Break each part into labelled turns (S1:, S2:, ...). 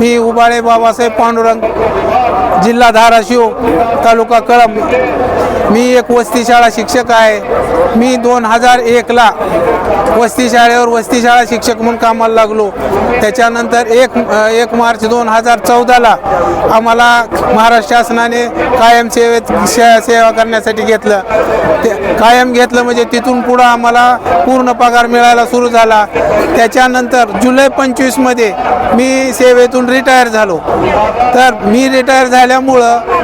S1: मी उबाळे बाबासाहेब पांडुरंग, जिल्हा धाराशिव, तालुका कळंब. मी एक वस्ती शाळा शिक्षक आहे. मी 2001ला वस्ती शाळेवर वस्ती शाळा शिक्षक म्हणून कामाला लागलो. त्याच्यानंतर 1 मार्च 2014ला आम्हाला महाराष्ट्र शासनाने कायम सेवा करण्यासाठी घेतलं. कायम घेतलं म्हणजे तिथून पुढं आम्हाला पूर्ण पगार मिळायला सुरू झाला. त्याच्यानंतर जुलै 25मध्ये मी सेवेतून रिटायर झालो. तर मी रिटायर झाल्यामुळं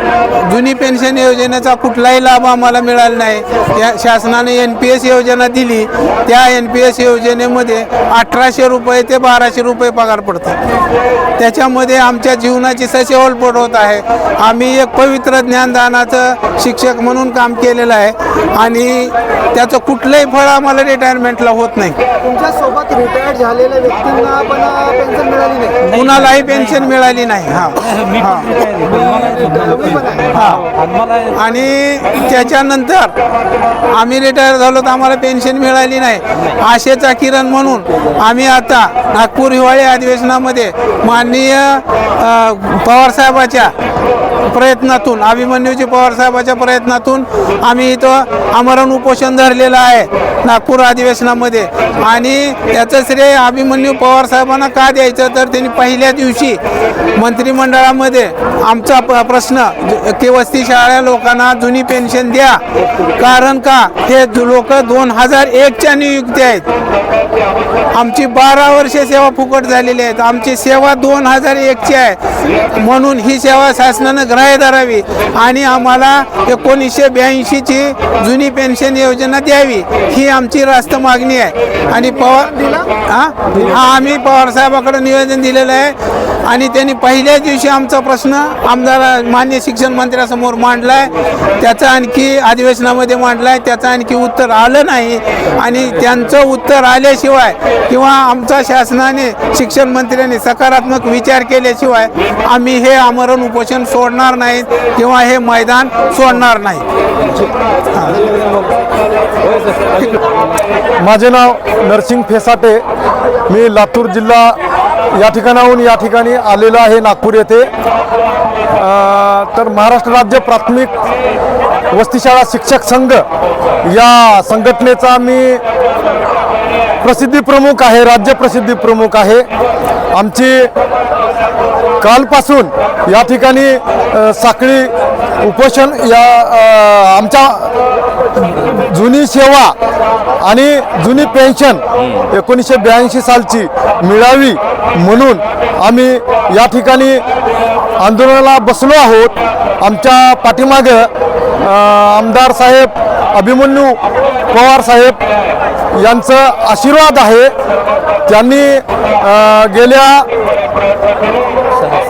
S1: जुनी पेन्शन योजनेचा कुठलाही लाभ आम्हाला मिळाला नाही. या शासनाने NPS योजना दिली. त्या NPS योजनेमध्ये 1800 रुपये ते 1200 रुपये पगार पडतात. त्याच्यामध्ये आमच्या जीवनाची ससेहोलपट होत आहे. आम्ही एक पवित्र ज्ञानदानाचं शिक्षक म्हणून काम केलेलं आहे आणि त्याचं कुठलंही फळ आम्हाला रिटायरमेंटला होत नाही.
S2: तुमच्या सोबत रिटायर्ड झालेल्या व्यक्तींना पण पेन्शन मिळाली नाही?
S1: कुणालाही पेन्शन मिळाली नाही. आणि त्याच्यानंतर आम्ही रिटायर झालो तर आम्हाला पेन्शन मिळाली नाही. आशेचा किरण म्हणून आम्ही आता नागपूर हिवाळी अधिवेशनामध्ये माननीय पवारसाहेबाच्या प्रयत्नातून, अभिमन्यूजी पवारसाहेबाच्या प्रयत्नातून आम्ही इथं आमरण उपोषण धरलेलं आहे नागपूर अधिवेशनामध्ये. आणि त्याचं श्रेय अभिमन्यू पवारसाहेबांना का द्यायचं, तर त्यांनी पहिल्या दिवशी मंत्रिमंडळामध्ये आमचा प्रश्न की वस्ती शाळा लोकांना जुनी पेन्शन द्या, कारण का हे लोक 2001च्या नियुक्ती आहेत. आमची 12 वर्षे सेवा फुकट झालेली आहेत. आमची सेवा 2001ची आहे, म्हणून ही सेवा शासनानं ग्राह्य धरावी आणि आम्हाला 1982ची जुनी पेन्शन योजना द्यावी, ही आमची रास्त मागणी आहे. आणि आम्ही पवारसाहेबाकडे निवेदन दिलेलं आहे आणि त्यांनी पहिल्याच दिवशी आमचा प्रश्न आमदार मान्य शिक्षण मंत्र्यासमोर मांडलाय. त्याचा आणखी अधिवेशनामध्ये मांडलाय, त्याचं आणखी उत्तर आलं नाही. आणि त्यांचं उत्तर आल्याशिवाय किंवा आमच्या शासनाने शिक्षण मंत्र्यांनी सकारात्मक विचार केल्याशिवाय आम्ही हे आमरण उपोषण सोडणार नाहीत किंवा हे मैदान सोडणार नाही.
S3: माझे नाव नरसिंग फेसाटे. मी लातूर जिल्हा या ठिकाणाहून या ठिकाणी आलेलो आहे नागपूर येथे. तर महाराष्ट्र राज्य प्राथमिक वस्ती शाळा शिक्षक संघ या संघटनेचा मी प्रसिद्धी प्रमुख आहे, राज्य प्रसिद्धी प्रमुख आहे. आमची कालपासून या ठिकाणी साखळी उपोषण या आमच्या जुनी सेवा आणि जुनी पेन्शन 1982 सालची मिळावी म्हणून आम्ही या ठिकाणी आंदोलनाला बसलो आहोत. आमच्या पाठीमागे आमदार साहेब अभिमन्यू पवार साहेब यांचं आशीर्वाद आहे. त्यांनी गेल्या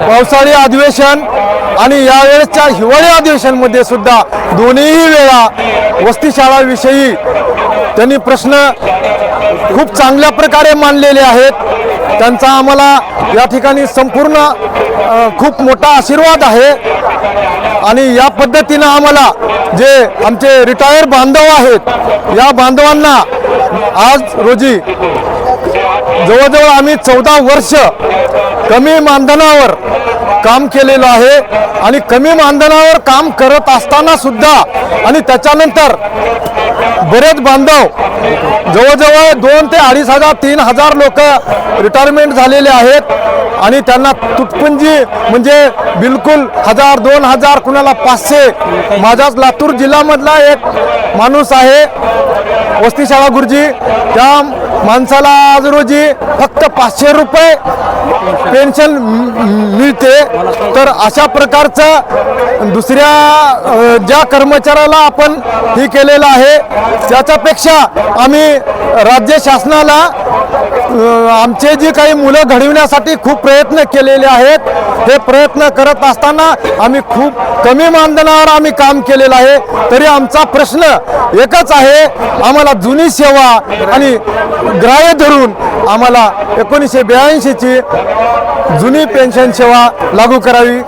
S3: पावसाळी अधिवेशन आणि यावेळेसच्या हिवाळी अधिवेशनमध्ये सुद्धा दोन्हीही वेळा वस्ती शाळाविषयी त्यांनी प्रश्न खूप चांगल्या प्रकारे मांडलेले आहेत. त्यांचा आम्हाला या ठिकाणी संपूर्ण खूप मोठा आशीर्वाद आहे. आणि या पद्धतीनं आम्हाला जे आमचे रिटायर बांधव आहेत, या बांधवांना आज रोजी जवळजवळ आम्ही 14 वर्ष कमी मानधनावर काम केलेलं आहे. आणि कमी मानधनावर काम करत असताना सुद्धा आणि त्याच्यानंतर बरेच बांधव जवळजवळ 2 ते 2,500 3,000 लोक रिटायरमेंट झालेले आहेत. आणि त्यांना तुटपुंजी म्हणजे बिलकुल 1000 2000 कुणाला 500. माझ्याच लातूर जिल्ह्यामधला एक माणूस आहे वस्ती शाळा गुरुजी, त्या माणसाला आज रोजी फक्त 500 रुपये पेन्शन मिळते. तर अशा प्रकारचं दुसऱ्या ज्या कर्मचाऱ्याला आपण हे केलेलं आहे त्याच्यापेक्षा आम्ही राज्य शासनाला आमचे जे काही मुलं घडविण्यासाठी खूप प्रयत्न केलेले आहेत. हे प्रयत्न करत असताना आम्ही खूप कमी मानधनावर आम्ही काम केलेलं आहे. तरी आमचा प्रश्न एकच आहे, आम्हाला जुनी सेवा आणि ग्राह्य धरून आम्हाला 1982ची जुनी पेन्शन सेवा लागू करावी.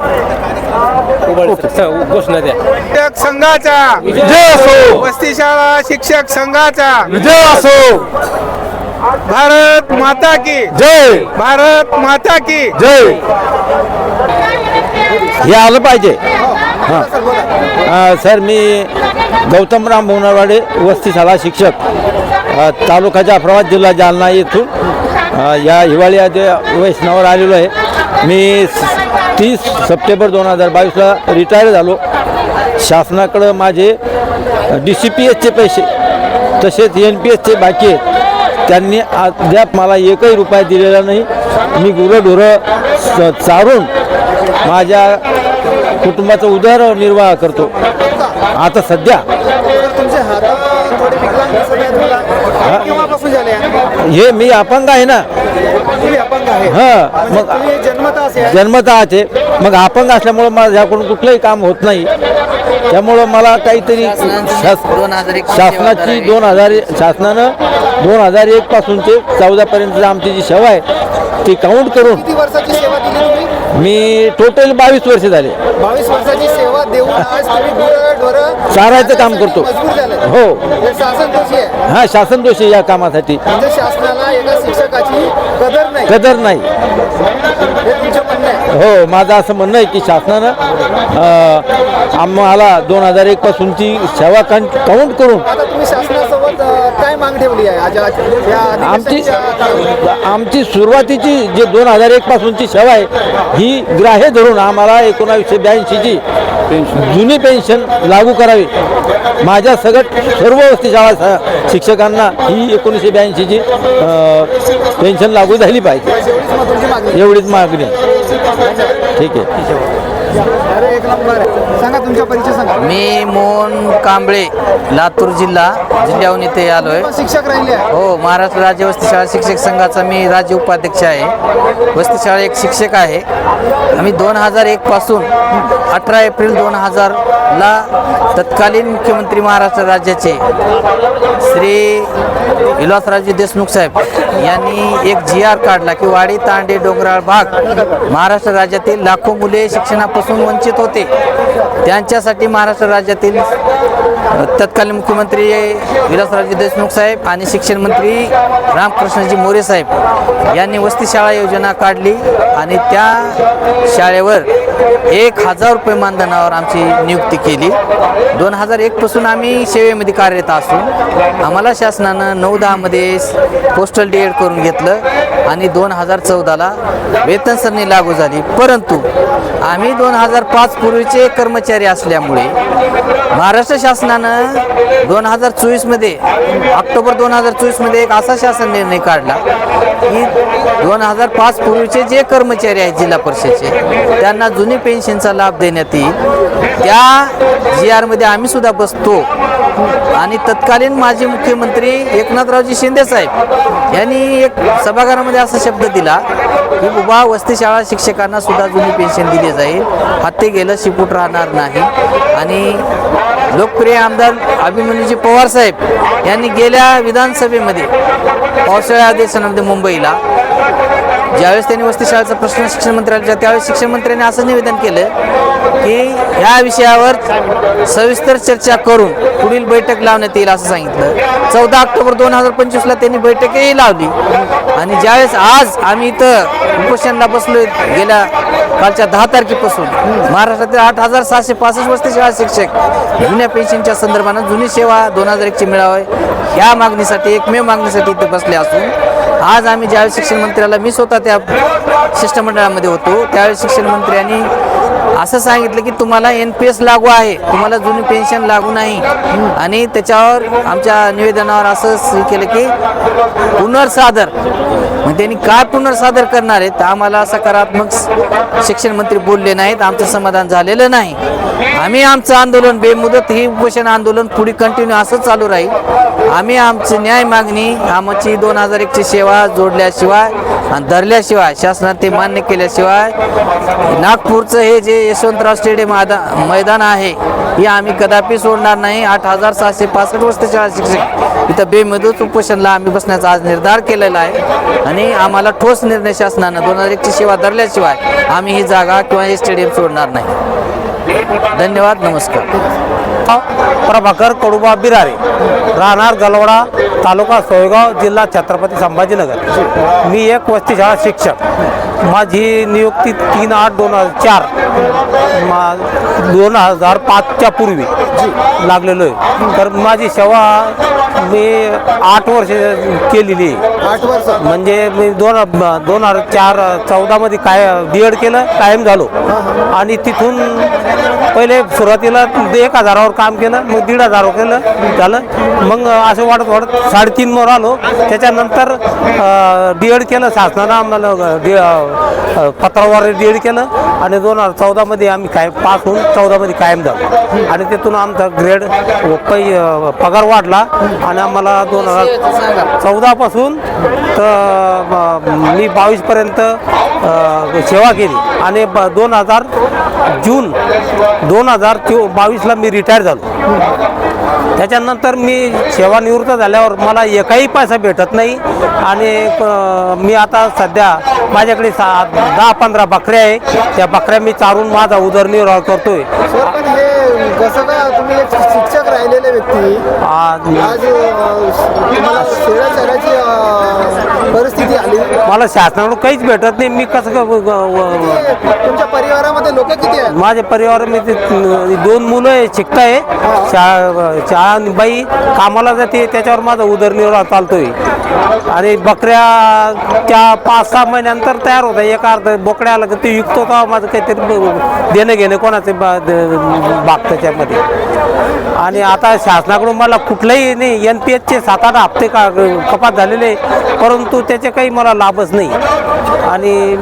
S4: घोषणा द्या.
S1: शिक्षक संघाचा
S3: विजय असो.
S1: वस्ती शाळा शिक्षक संघाचा
S3: विजय असो.
S1: भारत माता की
S3: जय.
S1: भारत माता की
S3: जय.
S4: हे आलं पाहिजे.
S2: हां सर बोला.
S4: सर मी गौतमराम बोनरवाडे वस्ती शाळा शिक्षक तालुका जाफराबाद जिल्हा जालना येथून या हिवाळी वैष्णवावर आलेलो आहे. मी 30 सप्टेंबर 2022ला रिटायर झालो. शासनाकडं माझे DCPSचे पैसे तसेच NPSचे बाकी आहेत. त्यांनी अद्याप मला एकही रुपया दिलेला नाही. मी गुरंढोरं चारून माझ्या कुटुंबाचा उदरनिर्वाह करतो. आता सध्या
S2: तुमचे हात थोडे विकलांग दिसत आहेत मला. केव्हापासून झाले?
S4: हे मी अपंग आहे ना.
S2: तुम्ही अपंग आहे?
S4: हां मग
S2: तुम्ही जन्मतः असे आहे?
S4: जन्मतःचे मग अपंग असल्यामुळं माझ्याकडून कुठलंही काम होत नाही. त्यामुळं मला काहीतरी शासनाची 2000 शासनानं 2001 पासूनचे 14पर्यंत आमची जी सेवा आहे ती काउंट करून
S2: किती वर्षाची सेवा दिली तुम्ही?
S4: मी टोटल 22 वर्ष झाले
S2: 22 वर्षाची सेवा देऊन आज तुम्ही गुरंढोरं
S4: चारायचं काम करतो.
S2: मजबूर झाले.
S4: हो.
S2: हे शासन दोषी आहे.
S4: हा शासन दोषी या कामासाठी
S2: म्हणजे शासनाला एका शिक्षकाची कदर नाही.
S4: कदर नाही.
S2: हे तुमचं म्हणणं आहे?
S4: हो माझं असं म्हणणं आहे की शासनानं आम्हाला 2001 पासूनची सेवा काउंट करून
S2: आता तुम्ही शासनासोबत काय माग ठेवली आहे आज या अधिवेशनाच्या काळात?
S4: आमची सुरुवातीची जे 2001 पासूनची सेवा आहे ही ग्राह्य धरून आम्हाला 1982ची जुनी पेन्शन लागू करावी. माझ्या सर्व वस्ती शाळा शिक्षकांना ही 1982ची पेन्शन लागू झाली पाहिजे.
S2: एवढीच महत्त्वाची मागणी.
S4: एवढीच मागणी. ठीक आहे.
S2: अरे एक नंबर आहे. सांगा तुमचा परिचय सांगा.
S5: मी मोहन कांबळे लातूर जिल्ह्याहून इथे आलो आहे.
S2: शिक्षक राहिले आहे.
S5: हो महाराष्ट्र राज्य वस्ती शाळा शिक्षक संघाचा मी राज्य उपाध्यक्ष आहे. वस्ती शाळा एक शिक्षक आहे. आम्ही 2001 पासून 18 एप्रिल 2000ला तत्कालीन मुख्यमंत्री महाराष्ट्र राज्याचे श्री विलासरावजी देशमुख साहेब यांनी एक GR काढला की वाडी तांडे डोंगराळ भाग महाराष्ट्र राज्यातील लाखो मुले शिक्षणापासून वंचित होते. त्यांच्यासाठी महाराष्ट्र राज्यातील तत्कालीन मुख्यमंत्री विलासरावजी देशमुख साहेब आणि शिक्षण मंत्री रामकृष्णजी मोरे साहेब यांनी वस्ती शाळा योजना काढली आणि त्या शाळेवर 1000 रुपये मानधनावर आमची नियुक्ती केली. 2001 पासून आम्ही सेवेमध्ये कार्यरत असून आम्हाला शासनानं 9-10 मध्ये पोस्टल DED करून घेतलं आणि 2014ला वेतन सरणी लागू झाली. परंतु आम्ही 2005 पूर्वीचे कर्मचारी असल्यामुळे महाराष्ट्र शासनानं 2024 मध्ये ऑक्टोबर 2024 मध्ये एक असा शासन निर्णय काढला की 2005 पूर्वीचे जे कर्मचारी आहेत जिल्हा परिषदेचे त्यांना जुनी पेन्शनचा लाभ देण्यात येईल. त्या GR मध्ये आम्ही सुद्धा बसतो आणि तत्कालीन माजी मुख्यमंत्री एकनाथरावजी शिंदे साहेब यांनी एक सभागृहामध्ये असा शब्द दिला की बाबा वस्ती शाळा शिक्षकांना सुद्धा जुनी पेन्शन दिली जाईल. हत्ते गेलं शिपूट राहणार नाही. आणि लोकप्रिय आमदार अभिमन्यूजी पवार साहेब यांनी गेल्या विधानसभेमध्ये पावसाळ्या अधिवेशनामध्ये मुंबईला ज्यावेळेस त्यांनी वस्ती शाळेचा प्रश्न शिक्षण मंत्र्यांच्या त्यावेळेस शिक्षण मंत्र्यांनी असं निवेदन केलं की ह्या विषयावर सविस्तर चर्चा करून पुढील बैठक लावण्यात येईल असं सांगितलं. 14 ऑक्टोबर 2025ला त्यांनी बैठकही लावली. आणि ज्यावेळेस आज आम्ही इथं उपोषणाला बसलो गेल्या कालच्या 10 तारखेपासून महाराष्ट्रातील 8765 वस्ती शाळा शिक्षक जुन्या पेन्शनच्या संदर्भानं जुनी सेवा 2001ची मिळावी ह्या मागणीसाठी एकमेव मागणीसाठी इथं बसले असून आज आम्ही ज्यावेळेस शिक्षण मंत्र्याला मी स्वतः त्या शिष्टमंडळामध्ये होतो त्यावेळेस शिक्षण मंत्र्यांनी असं सांगितलं की तुम्हाला NPS लागू आहे, तुम्हाला जुनी पेन्शन लागू नाही. आणि त्याच्यावर आमच्या निवेदनावर असं केलं की पुनर्सादर मग त्यांनी काय पुनर्सादर करणार आहेत आम्हाला सकारात्मक शिक्षण मंत्री बोलले नाहीत. आमचं समाधान झालेलं नाही. आम्ही आमचं आंदोलन बेमुदत ही उपोषण आंदोलन पुढे कंटिन्यू असं चालू राहील. आम्ही आमची न्याय मागणी आमची 2001ची सेवा जोडल्याशिवाय आणि धरल्याशिवाय शासनात ते मान्य केल्याशिवाय नागपूरचं हे जे यशवंतराव स्टेडियम मैदान आहे हे आम्ही कदापि सोडणार नाही. 8765 वस्ती शाळा शिक्षक इथं बेमुदत उपोषणला आम्ही बसण्याचा आज निर्धार केलेला आहे. आणि आम्हाला ठोस निर्णय शासनानं 2001ची सेवा धरल्याशिवाय आम्ही ही जागा किंवा हे स्टेडियम सोडणार नाही. धन्यवाद. नमस्कार.
S6: प्रभाकर कडुबा बिरारे, राहणार गलवडा, तालुका सोयगाव, जिल्हा छत्रपती संभाजीनगर. मी एक वस्ती शाळा शिक्षक. माझी नियुक्ती 3/8/2004 2005च्या पूर्वी लागलेलो आहे. तर माझी सेवा मी 8 वर्ष केलेली आहे.
S2: 8 वर्ष.
S6: म्हणजे मी 2004-14 मध्ये काय B.Ed केलं, कायम झालो. आणि तिथून पहिले सुरुवातीला 1,000वर काम केलं, मग 1,500 केलं झालं. मग असं वाढत वाढत 3.5 आलो. त्याच्यानंतर D.Ed केलं शासनानं आम्हाला पत्रावर D.Ed केलं आणि 2014 मध्ये आम्ही काय पास होऊन 14 मध्ये कायम झालो. आणि तिथून आमचा ग्रेड पगार वाढला आणि आम्हाला 2014 पासून तर मी 22 पर्यंत सेवा केली आणि 2000 जून 2022ला मी रिटायर झालो. त्याच्यानंतर मी सेवानिवृत्त झाल्यावर मला एकही पैसा भेटत नाही आणि मी आता सध्या माझ्याकडे 10-15 बकऱ्या आहे. त्या बकऱ्या मी चारून माझा उदरनिर्वाह करतोय.
S2: सर पण हे कसं काय तुम्ही एक शिक्षक राहिलेले व्यक्ती आज तुम्हाला शेळ्या चरायची परिस्थिती आली.
S6: मला शासनाकडून काहीच भेटत नाही. मी कसं
S2: तुमच्या परिवारामध्ये लोक किती आहेत?
S6: माझ्या परिवारामध्ये 2 मुलं आहे, शिकताय. शाळा बाई कामाला जाते, त्याच्यावर माझा उदरनिर्वाह चालतोय. आणि बकऱ्या त्या 5-6 महिन्यानंतर तयार होत्या. एका अर्ध बोकड्या आला ते विकतो का माझं काहीतरी देणं घेणं कोणाचे बाग त्याच्यामध्ये. आणि आता शासनाकडून मला कुठलंही नाही. NPSचे 7-8 हप्ते कपात झालेले, परंतु त्याचे काही मला लाभच नाही. आणि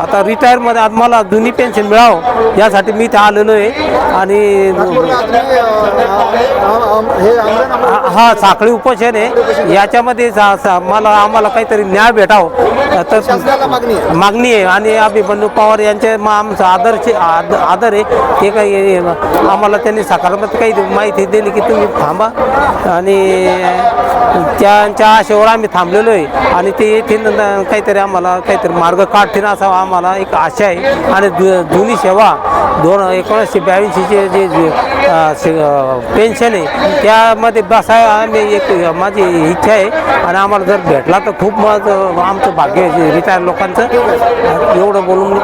S6: आता रिटायरमध्ये आज मला जुनी पेन्शन मिळावं यासाठी मी इथे आलेलो आहे. आणि हा साखळी उपोषण आहे. याच्यामध्ये आम्हाला काहीतरी न्याय भेटावं तर मागणी आहे. आणि अभिमन्यू पवार यांचे आमचा आदर आहे. ते काही आम्हाला त्यांनी सकारात्मक काही माहिती दिली की तुम्ही थांबा आणि त्यांच्या आशेवर आम्ही थांबलेलो आहे. आणि ते येथील काहीतरी आम्हाला काहीतरी मार्ग काढतील असा आम्हाला एक आशा आहे. आणि जुनी सेवा 1982चे जे पेन्शन आहे त्यामध्ये बसाय आम्ही एक माझी इच्छा आहे. आणि आम्हाला जर भेटला तर खूप आमचं भाग्य आहे रिटायर लोकांचं. एवढं बोलून मी